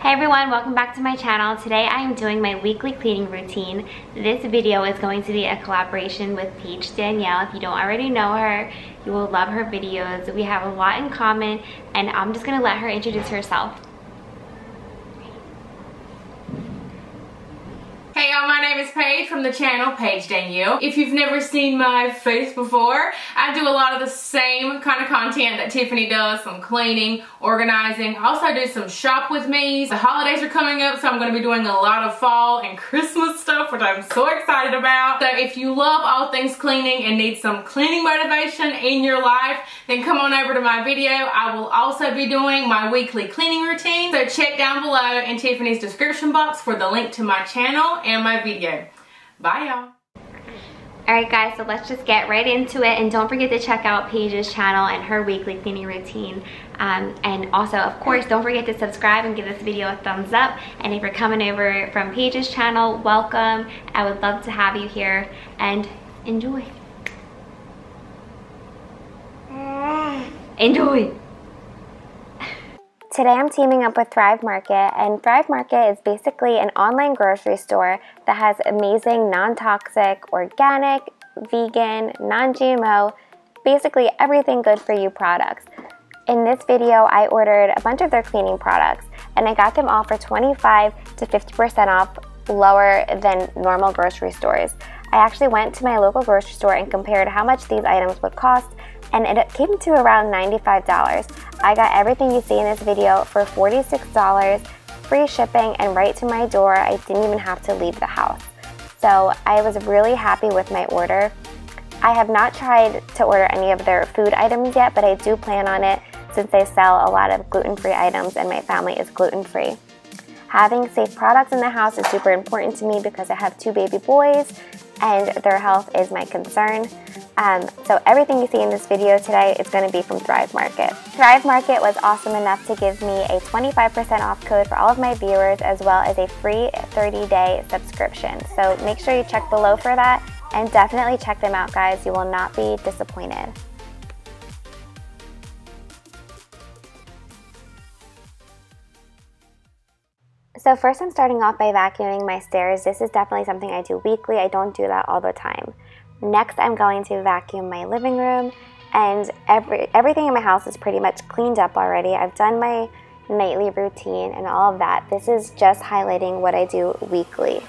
Hey everyone, welcome back to my channel. Today I am doing my weekly cleaning routine. This video is going to be a collaboration with Paige Danielle. If you don't already know her, you will love her videos. We have a lot in common and I'm just going to let her introduce herself. Hey y'all, my name is Paige from the channel Paige Danielle. If you've never seen my face before, I do a lot of the same kind of content that Tiffany does, some cleaning, organizing. I also do some shop with me's. The holidays are coming up, so I'm going to be doing a lot of fall and Christmas stuff, which I'm so excited about. So if you love all things cleaning and need some cleaning motivation in your life, then come on over to my video. I will also be doing my weekly cleaning routine. So check down below in Tiffany's description box for the link to my channel and my video. Bye y'all. Alright guys, so let's just get right into it, and don't forget to check out Paige's channel and her weekly cleaning routine. And also, of course, don't forget to subscribe and give this video a thumbs up. And if you're coming over from Paige's channel, welcome. I would love to have you here, and enjoy. Enjoy! Today I'm teaming up with Thrive Market, and Thrive Market is basically an online grocery store that has amazing non-toxic, organic, vegan, non-GMO, basically everything good for you products. In this video I ordered a bunch of their cleaning products and I got them all for 25 to 50% off lower than normal grocery stores. I actually went to my local grocery store and compared how much these items would cost, and it came to around $95. I got everything you see in this video for $46, free shipping, and right to my door. I didn't even have to leave the house. So I was really happy with my order. I have not tried to order any of their food items yet, but I do plan on it since they sell a lot of gluten-free items and my family is gluten-free. Having safe products in the house is super important to me because I have 2 baby boys and their health is my concern. So everything you see in this video today is going to be from Thrive Market. Thrive Market was awesome enough to give me a 25% off code for all of my viewers, as well as a free 30-day subscription. So make sure you check below for that, and definitely check them out, guys. You will not be disappointed. So first I'm starting off by vacuuming my stairs. This is definitely something I do weekly. I don't do that all the time. Next I'm going to vacuum my living room, and everything in my house is pretty much cleaned up already. I've done my nightly routine and all of that. This is just highlighting what I do weekly.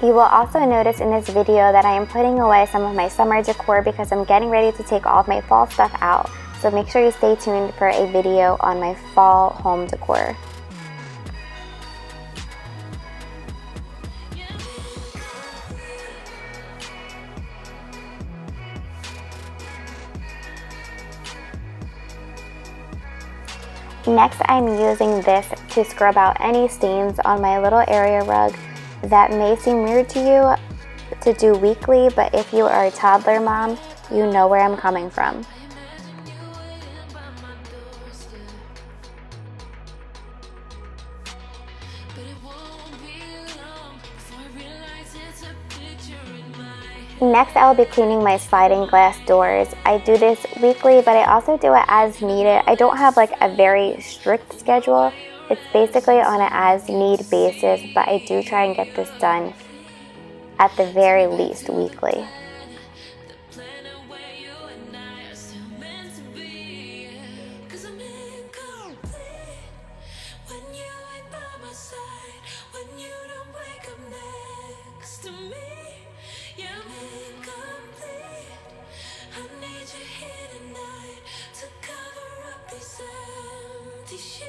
You will also notice in this video that I am putting away some of my summer decor because I'm getting ready to take all of my fall stuff out. So make sure you stay tuned for a video on my fall home decor. Next, I'm using this to scrub out any stains on my little area rug. That may seem weird to you to do weekly, but if you are a toddler mom, you know where I'm coming from. Next, I will be cleaning my sliding glass doors. I do this weekly, but I also do it as needed. I don't have like a very strict schedule. It's basically on an as-need basis, but I do try and get this done at the very least weekly.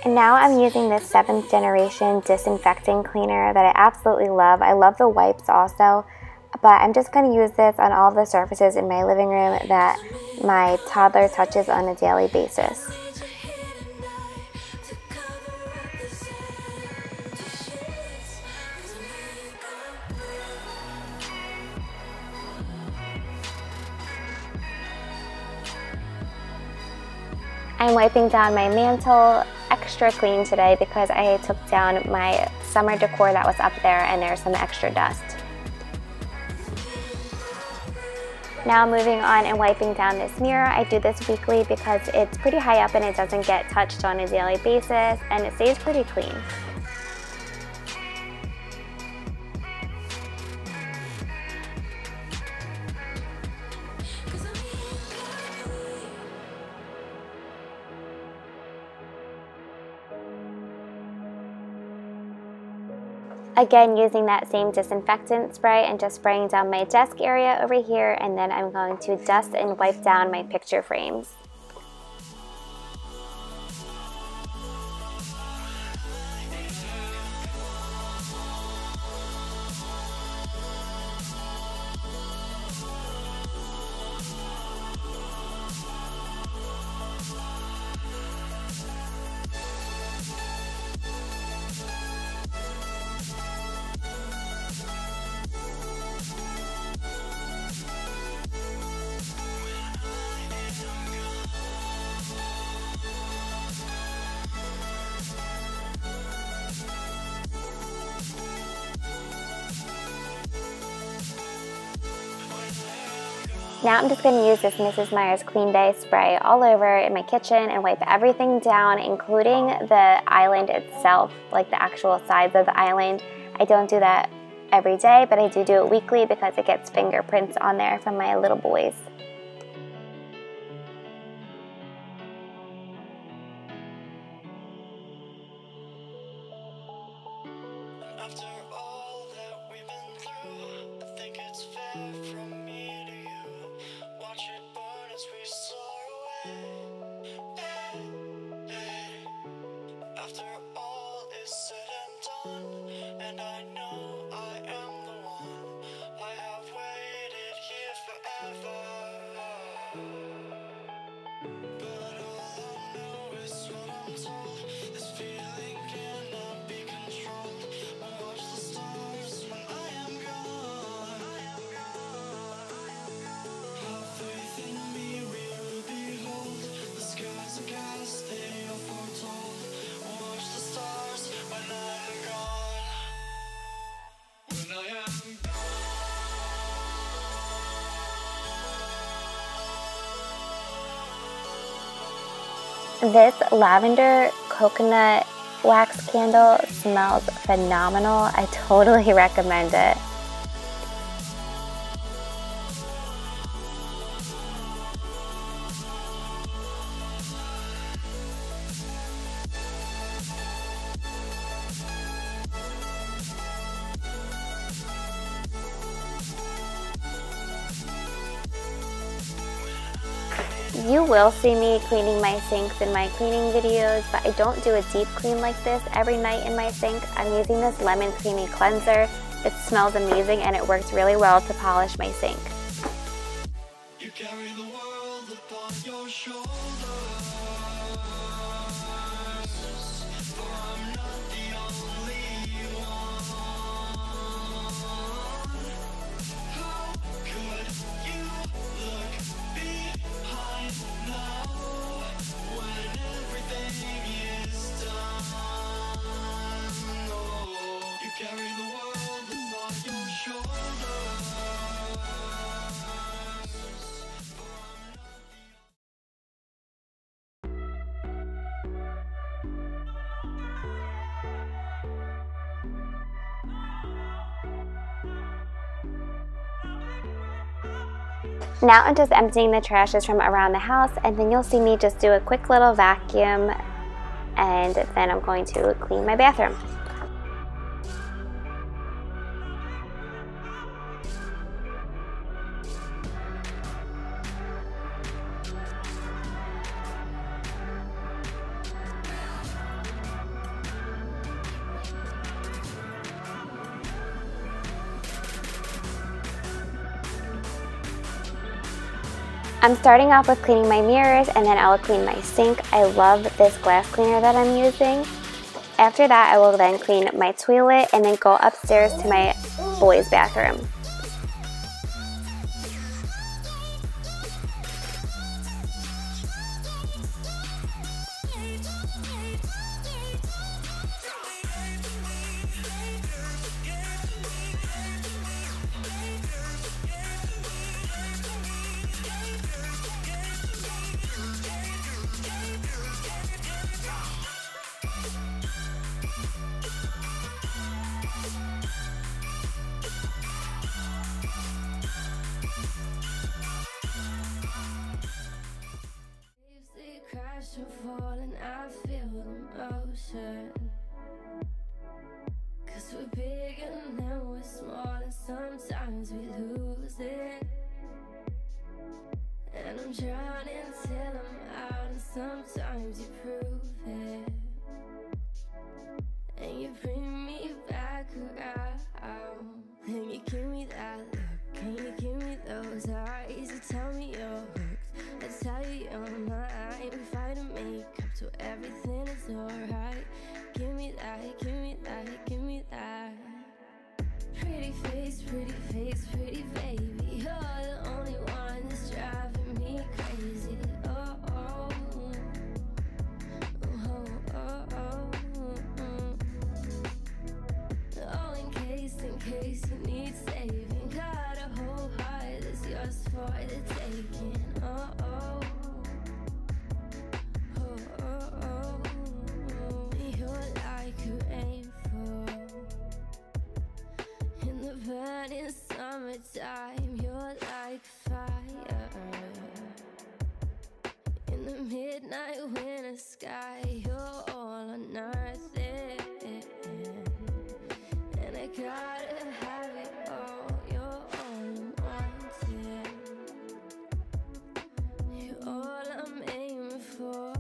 And now I'm using this 7th generation disinfecting cleaner that I absolutely love. I love the wipes also, but I'm just going to use this on all the surfaces in my living room that my toddler touches on a daily basis. I'm wiping down my mantle extra clean today because I took down my summer decor that was up there and there's some extra dust. Now moving on and wiping down this mirror. I do this weekly because it's pretty high up and it doesn't get touched on a daily basis and it stays pretty clean. Again, using that same disinfectant spray and just spraying down my desk area over here, and then I'm going to dust and wipe down my picture frames. Now I'm just going to use this Mrs. Meyer's Clean Day spray all over in my kitchen and wipe everything down, including the island itself, like the actual sides of the island. I don't do that every day, but I do it weekly because it gets fingerprints on there from my little boys. After all that we've been through, I think it's fair from me to you. Watch it burn as we soar away. Hey, hey. After all is said and done, and I know I am the one, I have waited here forever. But all I know is what I'm told. This feeling cannot be controlled. Watch the stars when I am gone. Have faith in me, we will behold. The skies are cast, they are foretold. Watch the stars when I am gone. When I am gone. This lavender coconut wax candle smells phenomenal. I totally recommend it. You will see me cleaning my sinks in my cleaning videos, but I don't do a deep clean like this every night in my sink. I'm using this lemon creamy cleanser. It smells amazing and it works really well to polish my sink. You carry the world upon your shoulders, for I'm not the only one. How could you look behind now when everything is done? Oh, you carry the world upon your shoulders. Now I'm just emptying the trashes from around the house, and then you'll see me just do a quick little vacuum, and then I'm going to clean my bathroom. I'm starting off with cleaning my mirrors, and then I will clean my sink. I love this glass cleaner that I'm using. After that, I will then clean my toilet and then go upstairs to my boys' bathroom. Crash and fall and I feel the motion. 'Cause we're big and then we're small, and sometimes we lose it. And I'm drowning till I'm out, and sometimes you prove it. And you bring me back around. And you give me that look, and you give me those eyes. You tell me you're hooked, I tell you you're mine. We fight to make up so everything is alright. Give me that, give me that, give me that. Pretty face, pretty baby. You're the only one that's driving me crazy. Oh, oh, oh, oh, oh, oh. Oh, in case you need saving, got a whole heart that's yours for the taking. Oh, oh, oh, oh, oh, oh. You're like a rainfall in the burning summertime. You're like fire in the midnight winter sky. You're all on earth, and I gotta have it all. You're all I'm wanting. You're all I'm aiming for.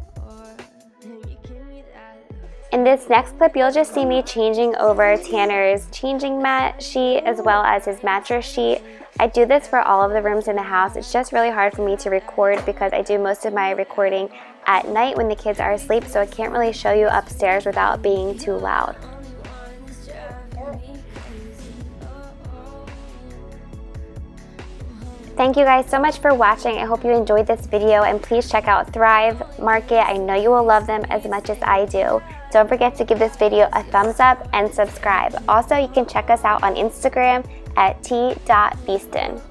And you give me that look. In this next clip, you'll just see me changing over Tanner's changing mat sheet as well as his mattress sheet. I do this for all of the rooms in the house. It's just really hard for me to record because I do most of my recording at night when the kids are asleep, so I can't really show you upstairs without being too loud. Thank you guys so much for watching. I hope you enjoyed this video, and please check out Thrive Market. I know you will love them as much as I do. Don't forget to give this video a thumbs up and subscribe. Also, you can check us out on Instagram at t.beaston.